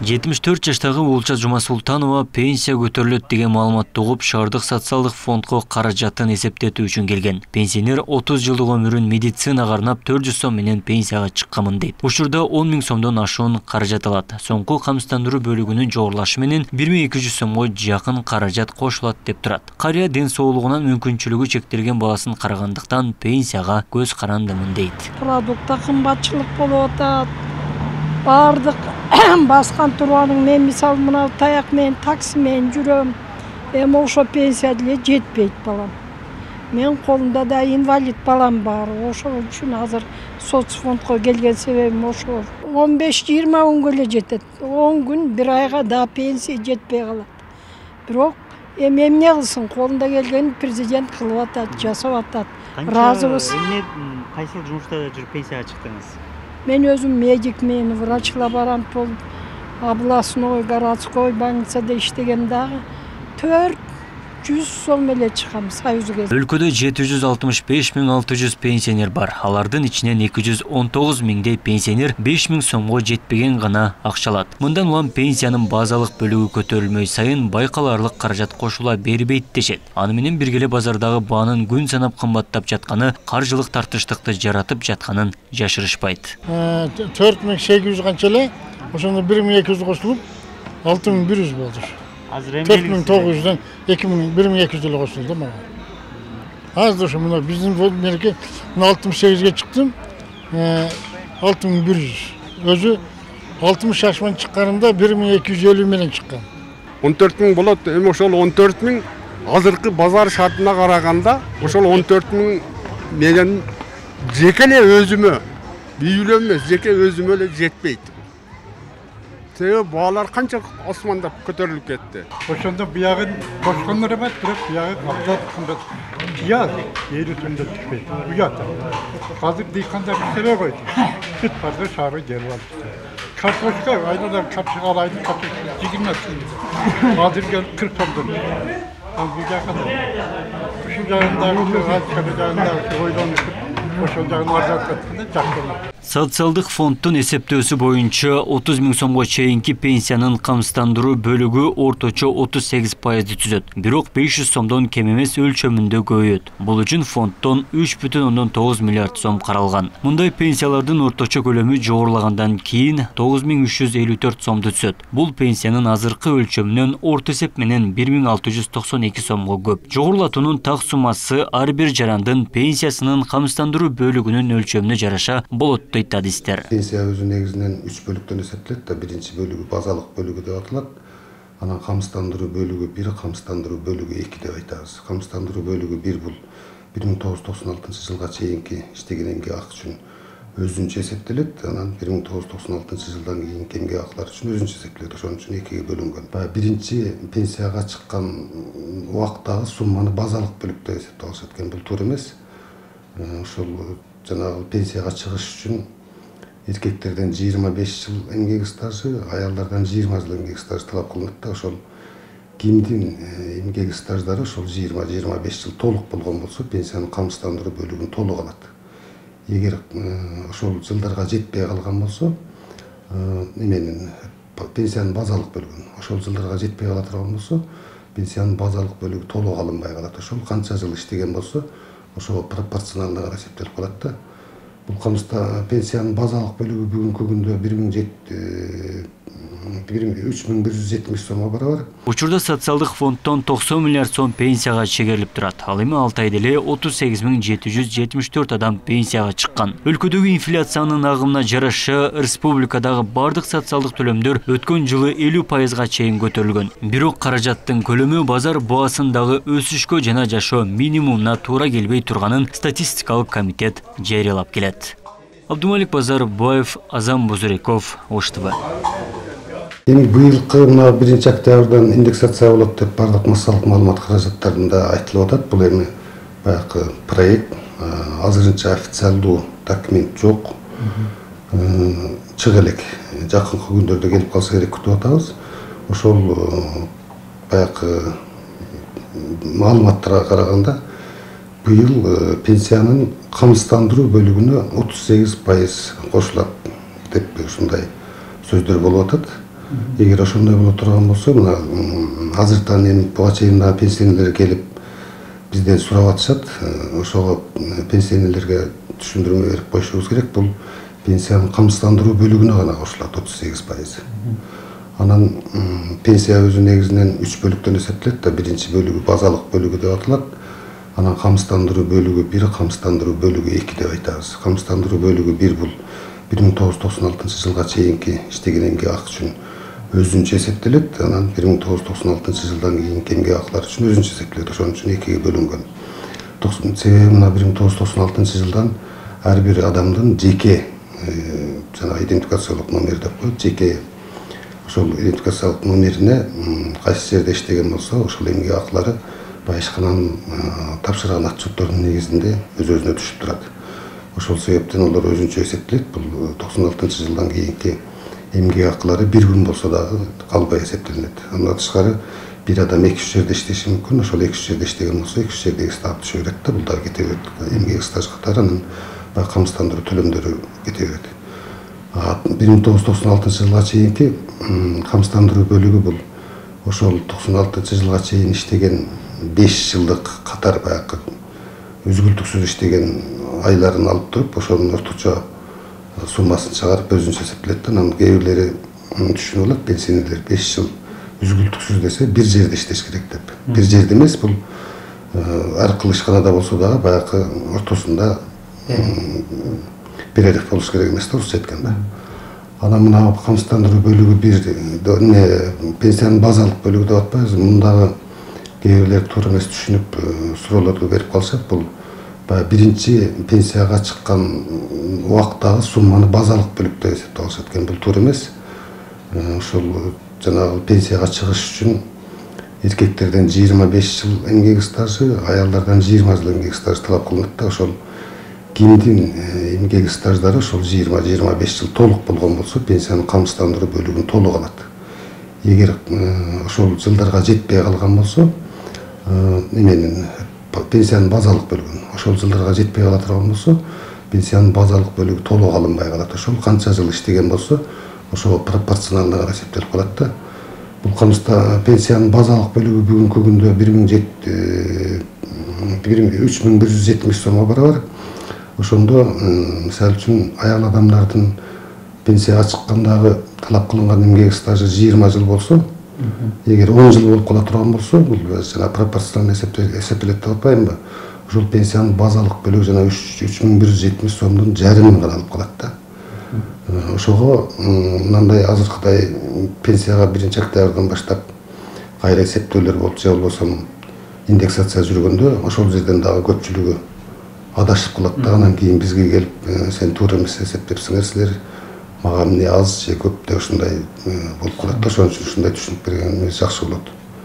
74 жаштагы Улча Жумасултанова пенсия көтөрүлөт деген маалыматты угуп, шаардык социалдык фондго каражатын эсептетүү үчүн келген. Пенсионер 30 жылдык өмүрүн медицинага арнап 400 сом менен пенсияга чыкканмын дейт. Учурда 10 000 сомдон ашуун каражат алат. Соңку камсыздандыруу бөлүгүнүн жогорулашы менен 1200 сомго жакын каражат кошулат деп турат. Карыя ден соолугунан мүмкүнчүлүгү чектелген баласын карагандыктан пенсияга көз карандымын дейт. Продукта кымбатчылык болуп атат. Бардык баскан турганын мен мисалы мына таяк менен такси менен жүрөм. Эми ошо пенсия деле жетпейт балам. Мен колумда да инвалид балам бар. Ошол үчүн азыр соцфондко келген себебим ошол. 15-20 күнгө эле жетет. 10 күн, 1 айга да пенсия жетпей калат. Бирок эми эмне кылсын, колунда келген президент кылып атат, жасап атат. Разыбыз. Эмне кайсыл жумушта жүрүп пенсияга чыктыңыз? Мен өзüm медикмен, врач лаборант болуп, областной, городской больницада иштеген дагы 400 сом эле чыгам союзга. Өлкөдө 765 600 пенсионер бар. Алардын ичинен 219 000 пенсионер 5 000 сомго жетпеген гана акча алат. Мындан улам пенсиянын базалык бөлүгү көтөрүлмөй сайын байкаларлык каражат кошула бербейт дешет. Аны менен бирге эле базардагы баанын күн санап кымбаттап жатканы каржылык тартыштыкты жаратып жатканын жашырышпайт. 4800 канча эле, ошондо 1200 кошулуп 6100 болду. 4900'dan 1200 lira koşuldu ama. Az da şu bunlar bizim merke 68'e çıktım. 6100. Özü 60 yaşman çıkarımda 1250 milyon çıkan. 14 000 болады. Эми ошол 14 000 азыркы базар шартына караганда ошол 14 000 менен жеке эле өзүмө үйлөө эмес, жеке өзүмө эле жетпейт. Себеби баалар канча османдап көтөрүлүп кетти. Ошондо биягын кошкондор эмес, бирок биягы каптап кымбат. Тияз 50 түндө түшпөйт. Уят. Азыр дыйкандар иштебей койду. Сүт барды шаары келип алды. Картошка айнадан картошка алайды, картошка 20 тынды. Азыр гел 40 тонн. Ал бияга да. Ушул жагында ойлонуп ошол жагын арзандатканда жакшы. Социалдык фонддун эсептөөсү боюнча 30 000 сомго чейинки пенсиянын камсыздандыруу бөлүгү орточо 38% түзөт. Бирок 500 сомдон кем эмес өлчөмүндө көбөйөт. Бул үчүн фонддон 3,9 миллиард сом каралган. Мындай пенсиялардын орточо көлөмү жогорулагандан кийин 9354 сомду түзөт. Бул пенсиянын азыркы өлчөмүнөн орто эсеп менен 1692 сомго көп. Жогорулатуунун так суммасы ар бир жарандын пенсиясынын камсыздандыруу бөлүгүнүн өлчөмүнө жараша болот. Пенсия өзү негизинен 3 бөлүктөн эсептелет да. Биринчи бөлүгү базалык бөлүгү деп аталат. Анан камсыздандыруу бөлүгү 1, камсыздандыруу бөлүгү 2 деп айтабыз. Камсыздандыруу бөлүгү 1 бул 1996 жылга чейинки иштеген эмгек акы үчүн өзүнчө эсептелет. Анан 1996 жылдан кийинки эмгек акылар үчүн өзүнчө эсептелет. Ошон үчүн 2ге бөлүнгөн. Биринчи пенсияга чыккан убактагы сумманы базалык бөлүктө эсептеп алышат экен. Бул туура эмес. Ошол жанагы пенсияга чыгыш үчүн эркектерден 25 жыл эмгек стажы, аялдардан 20 жыл эмгек стажы талап кылынат да. Ошол кимдин эмгек стаждары ошол 20-25 жыл толук болгон болсо, пенсиянын камсыздандыруу бөлүгүн толук алат. Эгер ошол жылдарга жетпей калган болсо, эменин пенсиянын базалык бөлүгүн, ошол жылдарга жетпей кала турган болсо, пенсиянын базалык бөлүгү толук алынбай калат. Ошол канча жыл иштеген болсо, ошого пропорционалдык карап эсептелип калат да. Бул камсызда пенсиянын базалык бөлүгү бүгүнкү күндө 3170 сомго барабар. Учурда социалдык фонддон 90 миллиард сом пенсияга чегерилип турат. Ал эми 6 айда эле 38 774 адам пенсияга чыккан. Өлкөдөгү инфляциянын агымына жараша республикадагы бардык социалдык төлөмдөр өткөн жылы 50%га чейин көтөрүлгөн. Бирок каражаттын көлөмү базар баасындагы өсүшкө жана жашоо минимумуна туура келбей турганын статистикалык комитет жарыялап келет. Абдумалик Базарбаев, Азам Бузуреков, ОШТБ. Эми быйылкы мына 1 октябрдан индексация болот деп бардык массалык маалымат каражаттарында айтылып атат. Бул эми баягы проект, азырынча официалдуу документ жок. Чыга элек. Жакынкы күндөрдө келип калса керек күтүп атабыз. Ошол баягы маалыматтарга караганда быйыл пенсиянын камсыздандыруу бөлүгүнө 38% кошулат деп ушундай сөздөр болуп атат. Эгер ошондой боло турган болсо, мына азыртан эми буга чейин дагы пенсионерлер келип бизден сурап атышат. Ошого пенсионерлерге түшүндүрмө берип коюшубуз керек. Бул пенсиянын камсыздандыруу бөлүгүнө гана кошулат 38%. Анан пенсия өзү негизинен 3 бөлүктөн эсептелет да. Биринчи бөлүгү базалык бөлүгү деп аталат. Анан камсыздандыруу бөлүгү 1, камсыздандыруу бөлүгү 2 деп айтабыз. Камсыздандыруу бөлүгү 1 бул 1996 жылга чейинки иштеген эмгек акы үчүн өзүнчө эсептелет. Анан 1996 жылдан кийинки эмгек акылар үчүн өзүнчө эсептелет. Ошон үчүн экиге бөлүнгөн. Себеби мына 1996 жылдан ар бир адамдын жеке жана идентификациялык номер деп коет. Жеке ошол идентификациялык номерине кайсы жерде иштеген болсо, ошол эмгек акылары баягы ишкананын тапшырган отчетторунун негизинде өз-өзүнө түшүп турат. Ошол себептен олар өзүнчө эсептелет. Бул 96 жылдан кийинки эмгек акылары бир күн болсо дагы калбай эсептелинет. Андан тышкары бир адам 2-3 жерде иштеши мүмкүн. Ошол 2-3 жерде иштеген болсо 2-3 жердеги стаж түшө берет да. Бул дагы кете берет. Эмгек стаж катары анан баягы камсыздандыруу төлөмдөрү кете берет. 1996 жылга чейинки камсыздандыруу бөлүгү бул ошол 96 жылга чейин иштеген 5 жылдык катар баягы үзгүлтүксүз иштеген айларын алып туруп, ошонун орточо суммасын чыгарып өзүнчө эсептелет. Анан кээ бирлери түшүнүп алат, пенсионерлер 5 жыл үзгүлтүксүз десе бир жерде иштеш керек деп. Бир жерде эмес, бул ар кыл ишканада болсо дагы баягы ортосунда перерыв болуш керек эмес да, орусча айтканда. Анан мына камсыздандыруу бөлүгү 1 пенсиянын базалык бөлүгү деп атпайбызбы. Мундагы кээ бирлер туура эмес түшүнүп суроолорду берип калышат. Бул баягы биринчи пенсияга чыккан убактагы сумманы базалык бөлүктө эсептеп алышат экен. Бул туура эмес. Ошол жанагы пенсияга чыгыш үчүн эркектерден 25 жыл эмгек стажы, аялдардан 20 жыл эмгек стажы талап кылынат да. Ошол кимдин эмгек стаждары ошол 20-25 жыл толук болгон болсо, пенсиянын камсыздандыруу бөлүгүн толук алат. Эгер ошол жылдарга жетпей калган болсо, эменин пенсиянын базалык бөлүгүн, ошол жылдарга жетпей кала турган болсо, пенсиянын базалык бөлүгү толук алынбай калат. Ошол канча жыл иштеген болсо, ошого пропорционалдуу карап эсептелип калат да. Бул пенсиянын базалык бөлүгү бүгүнкү күндө 3170 сомго барабар. Ошондо мисалы үчүн аял адамдардын пенсияга чыккандагы талап кылынган эмгек стажы 20 жыл болсо, эгер 10 жыл болуп кала турган болсо, бул жана пропорционалдуу эсептелет деп атпаймынбы? Ошол пенсиянын базалык бөлүгү жана 3170 сомдун жарымын гана алып калат да. Ошого мындай азыркыдай пенсияга 1-октябрдан баштап кайра эсептөөлөр болуп, же болбосо индексация жүргөндө ошол жерден дагы көпчүлүгү адашып калат да. Анан кийин бизге келип, сен туура эмес эсептепсиңер силер, мага эмне аз же көп деп ушундай болуп калат да. Ошон үчүн ушундай түшүнүк бергениңиз жакшы болот.